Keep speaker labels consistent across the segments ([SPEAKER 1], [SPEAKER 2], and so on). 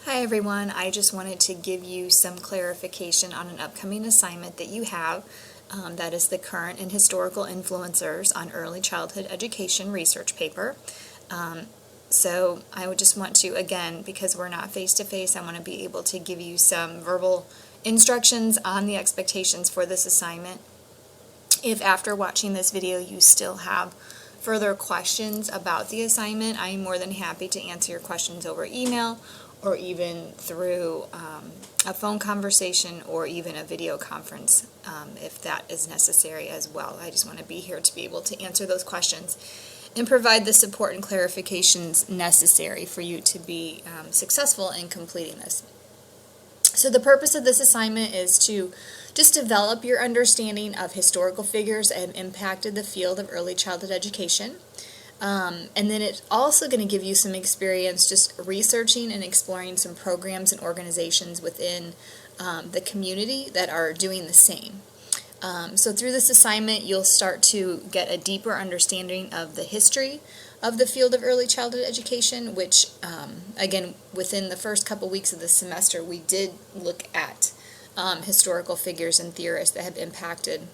[SPEAKER 1] Hi everyone, I just wanted to give you some clarification on an upcoming assignment that you have. That is the Current and Historical Influencers on Early Childhood Education research paper. So I would just want to, again, because we're not face-to-face, I want to be able to give you some verbal instructions on the expectations for this assignment. If after watching this video you still have further questions about the assignment, I am more than happy to answer your questions over email or even through a phone conversation or even a video conference if that is necessary as well. I just want to be here to be able to answer those questions and provide the support and clarifications necessary for you to be successful in completing this. So the purpose of this assignment is to just develop your understanding of historical figures that have impacted the field of early childhood education. And then it's also going to give you some experience just researching and exploring some programs and organizations within the community that are doing the same. So through this assignment, you'll start to get a deeper understanding of the history of the field of early childhood education, which, again, within the first couple weeks of the semester, we did look at historical figures and theorists that have impacted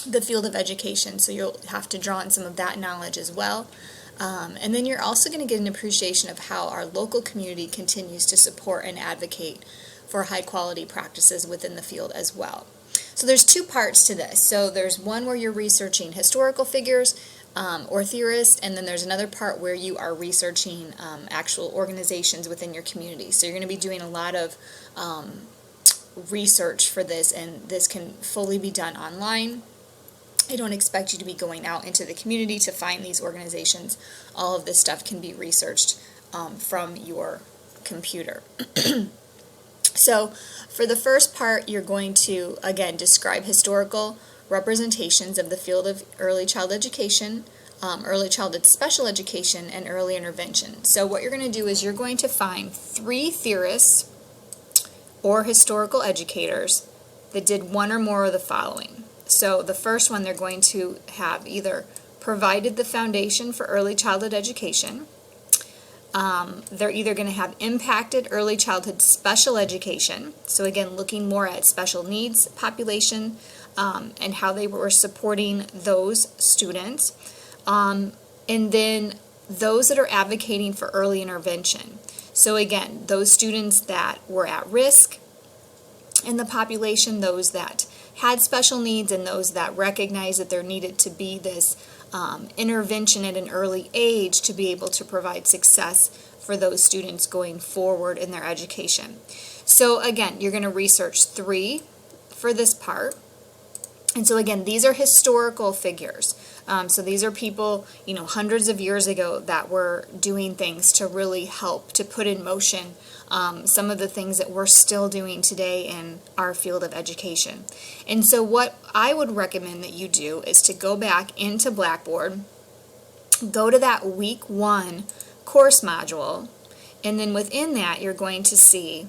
[SPEAKER 1] the field of education, so you'll have to draw on some of that knowledge as well. And then you're also going to get an appreciation of how our local community continues to support and advocate for high-quality practices within the field as well. So there's two parts to this. So there's one where you're researching historical figures or theorists, and then there's another part where you are researching actual organizations within your community. So you're going to be doing a lot of research for this, and this can fully be done online. I don't expect you to be going out into the community to find these organizations. All of this stuff can be researched from your computer. So for the first part, you're going to, again, describe historical representations of the field of early child education, early childhood special education, and early intervention. So what you're going to do is you're going to find 3 theorists or historical educators that did one or more of the following. So the first one, they're going to have either provided the foundation for early childhood education, they're either going to have impacted early childhood special education, so again looking more at special needs population and how they were supporting those students, and then those that are advocating for early intervention. So again, those students that were at risk in the population, those that had special needs, and those that recognized that there needed to be this intervention at an early age to be able to provide success for those students going forward in their education. So again, you're going to research 3 for this part. And so again, these are historical figures. So these are people, hundreds of years ago that were doing things to really help to put in motion some of the things that we're still doing today in our field of education. And so what I would recommend that you do is to go back into Blackboard, go to that week 1 course module, and then within that you're going to see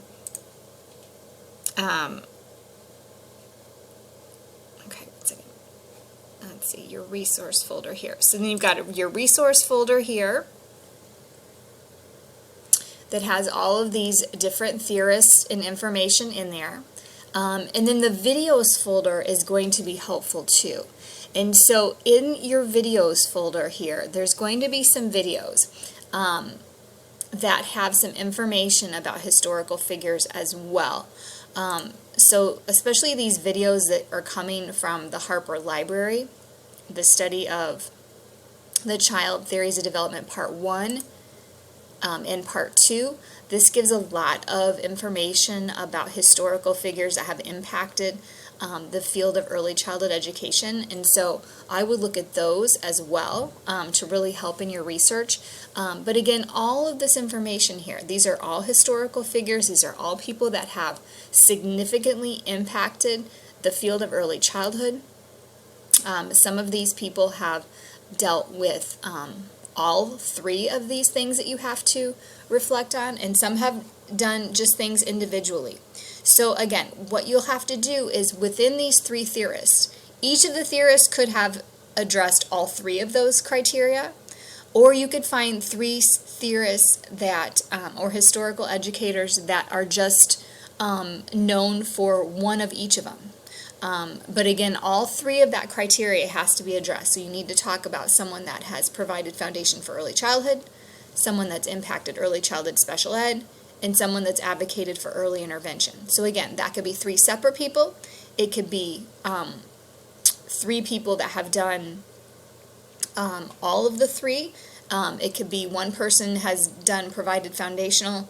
[SPEAKER 1] let's see, your resource folder here. So then you've got your resource folder here that has all of these different theorists and information in there. And then the videos folder is going to be helpful too. And so in your videos folder here, there's going to be some videos that have some information about historical figures as well. So especially these videos that are coming from the Harper Library, the study of the Child Theories of Development Part 1 and Part 2. This gives a lot of information about historical figures that have impacted the field of early childhood education, and so I would look at those as well to really help in your research. But again, all of this information here, these are all historical figures, these are all people that have significantly impacted the field of early childhood. Some of these people have dealt with all 3 of these things that you have to reflect on, and some have done just things individually. So again, what you'll have to do is within these 3 theorists, each of the theorists could have addressed all 3 of those criteria, Or you could find three theorists that, or historical educators that are just known for one of each of them. But again, all three of that criteria has to be addressed. So you need to talk about someone that has provided foundation for early childhood, someone that's impacted early childhood special ed, and someone that's advocated for early intervention. So again, that could be three separate people. It could be three people that have done all of the three. It could be one person has provided foundational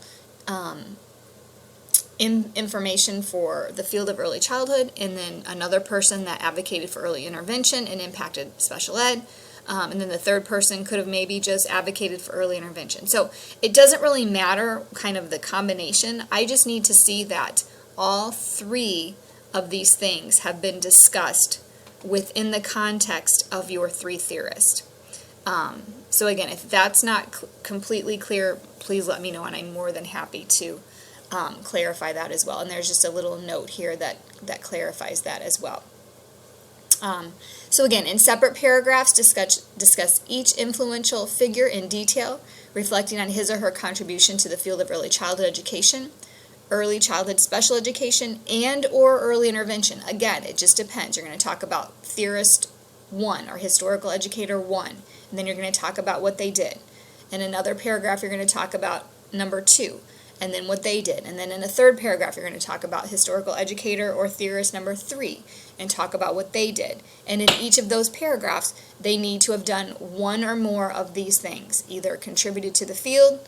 [SPEAKER 1] information for the field of early childhood, and then another person that advocated for early intervention and impacted special ed, and then the third person could have maybe just advocated for early intervention. So it doesn't really matter kind of the combination. I just need to see that all three of these things have been discussed within the context of your three theorists. So again, if that's not completely clear, please let me know, and I'm more than happy to clarify that as well. And there's just a little note here that clarifies that as well. So again, in separate paragraphs, discuss each influential figure in detail, reflecting on his or her contribution to the field of early childhood education, early childhood special education, and or early intervention. Again, it just depends. You're going to talk about theorist 1 or historical educator 1, and then you're going to talk about what they did. In another paragraph, you're going to talk about number 2, and then what they did. And then in a third paragraph, you're going to talk about historical educator or theorist number 3 and talk about what they did. And in each of those paragraphs, they need to have done one or more of these things, either contributed to the field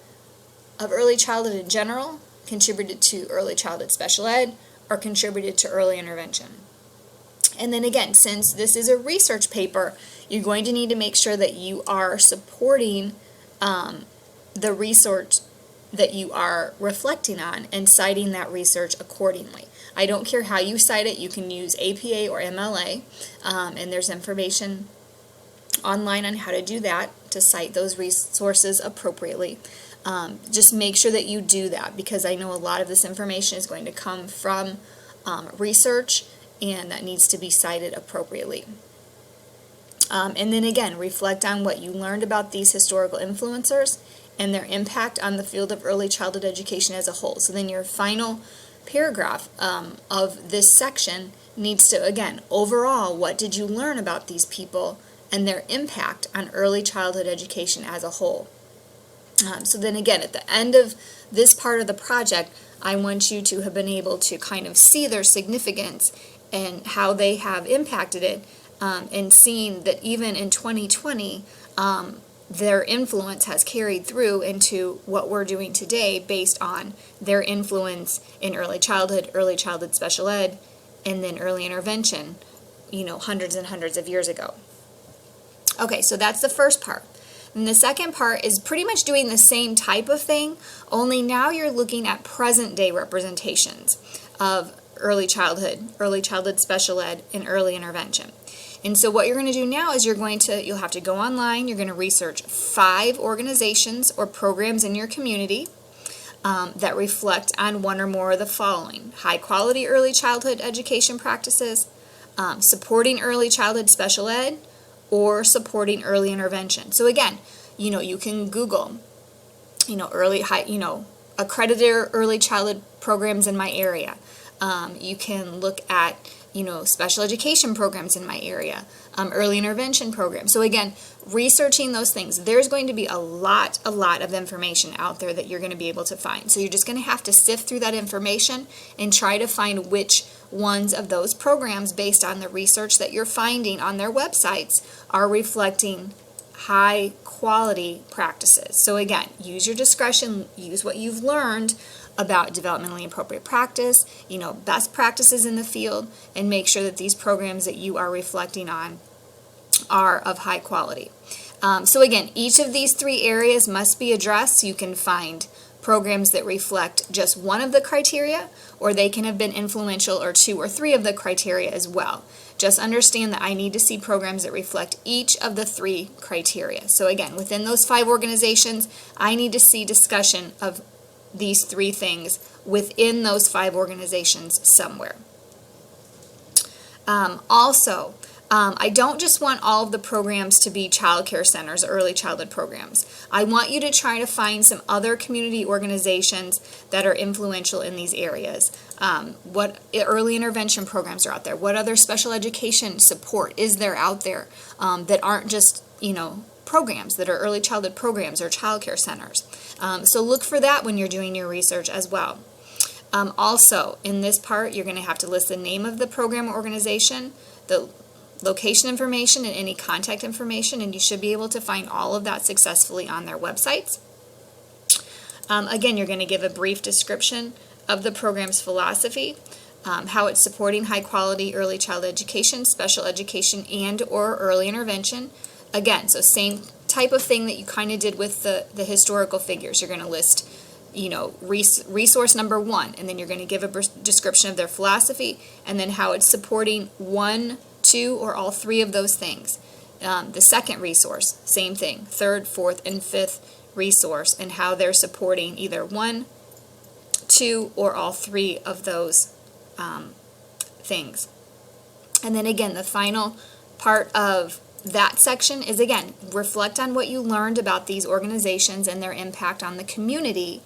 [SPEAKER 1] of early childhood in general, contributed to early childhood special ed, or contributed to early intervention. And then again, since this is a research paper, you're going to need to make sure that you are supporting the research that you are reflecting on and citing that research accordingly. I don't care how you cite it. You can use APA or MLA, and there's information online on how to do that, to cite those resources appropriately. Just make sure that you do that, because I know a lot of this information is going to come from research, and that needs to be cited appropriately. And then again, reflect on what you learned about these historical influencers and their impact on the field of early childhood education as a whole. So then your final paragraph of this section needs to, again, overall, what did you learn about these people and their impact on early childhood education as a whole? So then again, at the end of this part of the project, I want you to have been able to kind of see their significance and how they have impacted it, and seeing that even in 2020, their influence has carried through into what we're doing today based on their influence in early childhood special ed, and then early intervention, hundreds and hundreds of years ago. Okay, so that's the first part. And the second part is pretty much doing the same type of thing, only now you're looking at present day representations of early childhood special ed, and early intervention. And so what you're going to do now is you'll have to go online, you're going to research 5 organizations or programs in your community that reflect on one or more of the following: high quality early childhood education practices, supporting early childhood special ed, or supporting early intervention. So again, you can Google, accredited early childhood programs in my area. You can look at special education programs in my area, early intervention programs. So again, researching those things, there's going to be a lot of information out there that you're going to be able to find. So you're just going to have to sift through that information and try to find which ones of those programs, based on the research that you're finding on their websites, are reflecting high quality practices. So again, use your discretion, use what you've learned about developmentally appropriate practice, best practices in the field, and make sure that these programs that you are reflecting on are of high quality. So again, each of these 3 areas must be addressed. You can find programs that reflect just one of the criteria, or they can have been influential or 2 or 3 of the criteria as well. Just understand that I need to see programs that reflect each of the 3 criteria. So again, within those 5 organizations, I need to see discussion of these 3 things within those 5 organizations somewhere. Also, I don't just want all of the programs to be child care centers, early childhood programs. I want you to try to find some other community organizations that are influential in these areas. What early intervention programs are out there? What other special education support is there out there that aren't just, programs that are early childhood programs or child care centers? So look for that when you're doing your research as well. Also, in this part, you're going to have to list the name of the program or organization, the location information, and any contact information, and you should be able to find all of that successfully on their websites. Again, you're going to give a brief description of the program's philosophy, how it's supporting high-quality early childhood education, special education, and or early intervention. Again, so same type of thing that you kind of did with the historical figures. You're going to list resource number 1, and then you're going to give a description of their philosophy, and then how it's supporting 1, 2, or all 3 of those things. The second resource, same thing, 3rd, 4th, and 5th resource, and how they're supporting either 1, 2, or all 3 of those things. And then again, the final part of that section is, again, reflect on what you learned about these organizations and their impact on the community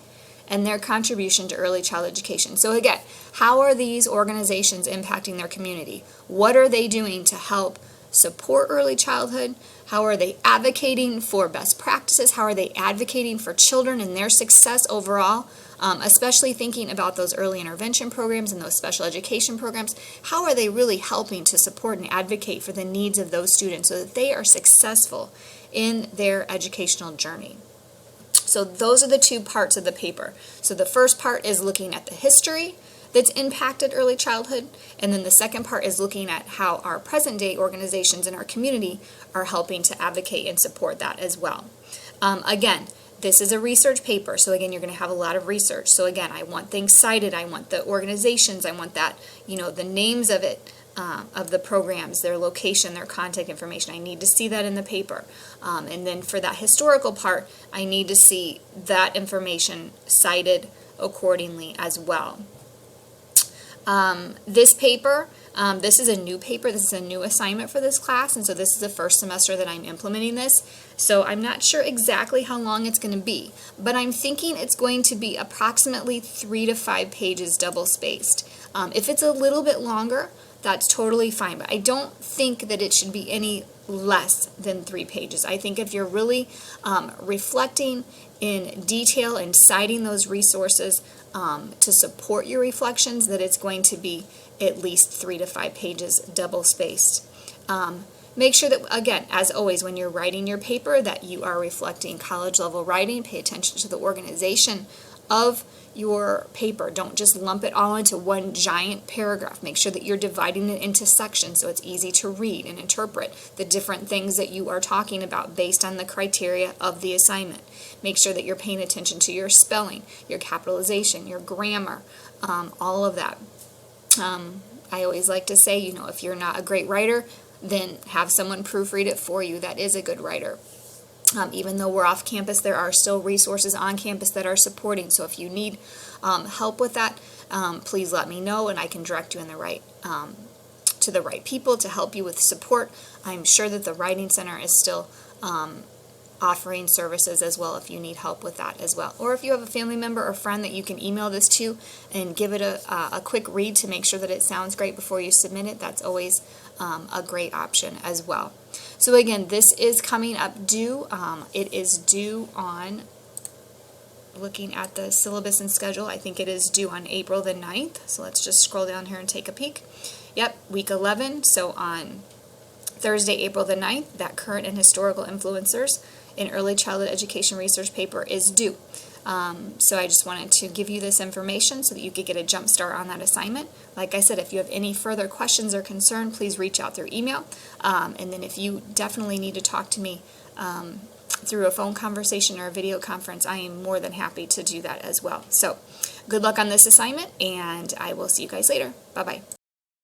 [SPEAKER 1] and their contribution to early child education. So again, how are these organizations impacting their community? What are they doing to help support early childhood? How are they advocating for best practices? How are they advocating for children and their success overall? Especially thinking about those early intervention programs and those special education programs. How are they really helping to support and advocate for the needs of those students so that they are successful in their educational journey? So those are the 2 parts of the paper. So the first part is looking at the history that's impacted early childhood, and then the second part is looking at how our present day organizations in our community are helping to advocate and support that as well. Again, this is a research paper, so again, you're going to have a lot of research. So again, I want things cited, I want the organizations, I want that, the names of it, of the programs, their location, their contact information. I need to see that in the paper. And then for that historical part, I need to see that information cited accordingly as well. This paper, this is a new paper, this is a new assignment for this class, and so this is the first semester that I'm implementing this. So I'm not sure exactly how long it's going to be, but I'm thinking it's going to be approximately 3 to 5 pages double spaced. If it's a little bit longer, that's totally fine, but I don't think that it should be any less than 3 pages. I think if you're really reflecting in detail and citing those resources to support your reflections, that it's going to be at least 3 to 5 pages double spaced. Make sure that, again, as always, when you're writing your paper, that you are reflecting college level writing. Pay attention to the organization of your paper. Don't just lump it all into one giant paragraph. Make sure that you're dividing it into sections so it's easy to read and interpret the different things that you are talking about based on the criteria of the assignment. Make sure that you're paying attention to your spelling, your capitalization, your grammar, all of that. I always like to say, if you're not a great writer, then have someone proofread it for you that is a good writer. Even though we're off campus, there are still resources on campus that are supporting. So if you need help with that, please let me know, and I can direct you in the right to the right people to help you with support. I'm sure that the Writing Center is still offering services as well if you need help with that as well. Or if you have a family member or friend that you can email this to and give it a quick read to make sure that it sounds great before you submit it, that's always a great option as well. So again, this is coming up due. It is due on, looking at the syllabus and schedule, I think it is due on April the 9th. So let's just scroll down here and take a peek. Yep, week 11. So on Thursday, April the 9th, that current and historical influencers in early childhood education research paper is due. So I just wanted to give you this information so that you could get a jump start on that assignment. Like I said, if you have any further questions or concern, please reach out through email. And then if you definitely need to talk to me through a phone conversation or a video conference, I am more than happy to do that as well. So good luck on this assignment, and I will see you guys later. Bye-bye.